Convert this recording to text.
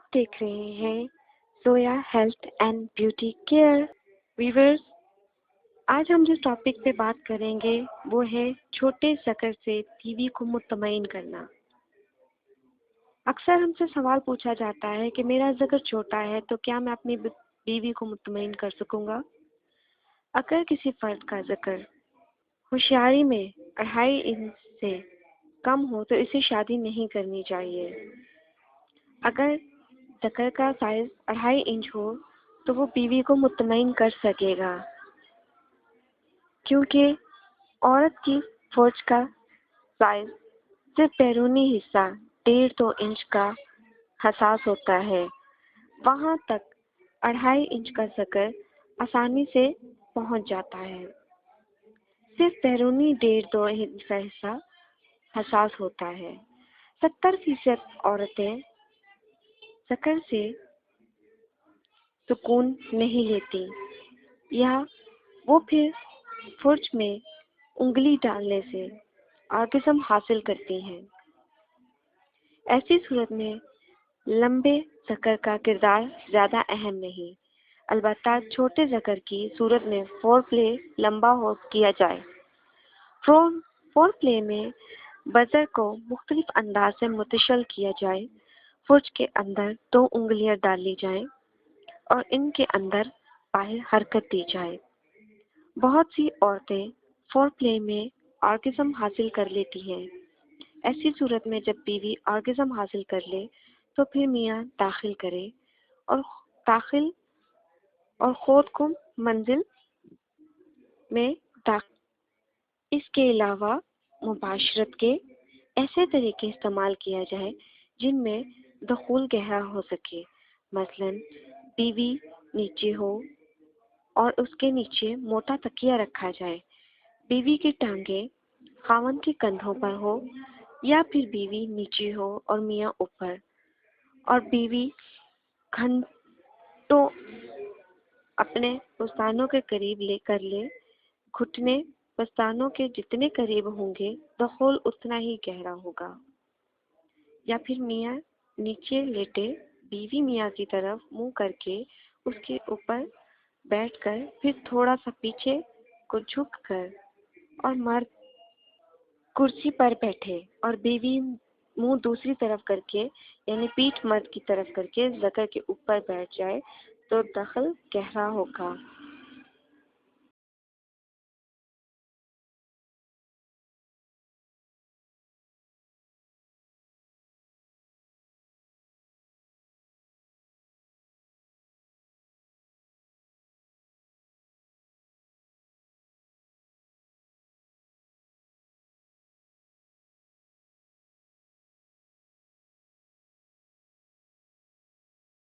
آپ دیکھ رہے ہیں Zoya health and beauty care. Viewers, آج ہم جس ٹاپک پہ بات کریں گے وہ ہے چھوٹے ذکر سے بیوی کو مطمئن کرنا۔ اکثر ہم سے سوال پوچھا جاتا ہے کہ میرا ذکر چھوٹا ہے تو کیا میں اپنی بیوی کو مطمئن کر سکوں گا؟ اگر کسی فرد کا ذکر ہوشیاری میں 2.5 انچ سے کم ہو تو اسے شادی نہیں کرنی چاہیے۔ اگر ذکر کا سائز 2.5 انچ ہو تو وہ بیوی کو مطمئن کر سکے گا، کیونکہ عورت کی فرج کا سائز صرف بیرونی حصہ 1.5-2 انچ کا حساس ہوتا ہے، وہاں تک 2.5 انچ کا ذکر آسانی سے پہنچ جاتا ہے۔ صرف بیرونی 1.5-2 انچ کا حصہ حساس ہوتا ہے۔ 70% عورتیں ذکر سے سکون نہیں لیتی یا وہ پھر فرج میں انگلی ڈالنے سے آرگزم حاصل کرتی ہیں۔ ایسی صورت میں لمبے ذکر کا کردار زیادہ اہم نہیں، البتہ چھوٹے ذکر کی صورت میں فور پلے لمبا کیا جائے۔ فور پلے میں بزر کو مختلف انداز سے متشل کیا جائے۔ فرج کے اندر 2 انگلیاں ڈال لی جائیں اور ان کے اندر باہر حرکت دی جائے۔ بہت سی عورتیں فور پلے میں آرگزم حاصل کر لیتی ہیں۔ ایسی صورت میں جب بیوی آرگزم حاصل کر لے تو پھر میاں داخل کرے اور خود کو منزل میں داخل۔ اس کے علاوہ مباشرت کے ایسے طریقے استعمال کیا جائے جن میں دخول گہرا ہو سکے، مثلا بیوی نیچے ہو اور اس کے نیچے موٹا تکیہ رکھا جائے، بیوی کی ٹانگیں خاوند کے کندھوں پر ہو، یا پھر بیوی نیچے ہو اور میاں اوپر، اور بیوی گھنٹوں اپنے پستانوں کے قریب کر لے۔ گھٹنے پستانوں کے جتنے قریب ہوں گے دخول اتنا ہی گہرا ہوگا۔ یا پھر میاں نیچے لیٹے، بیوی میاں کی طرف منہ کر کے اس کے اوپر بیٹھ کر پھر تھوڑا سا پیچھے کو جھک کر، اور مرد کرسی پر بیٹھے اور بیوی منہ دوسری طرف کر کے یعنی پیٹھ مرد کی طرف کر کے ذکر کے اوپر بیٹھ جائے تو دخل گہرا ہوگا۔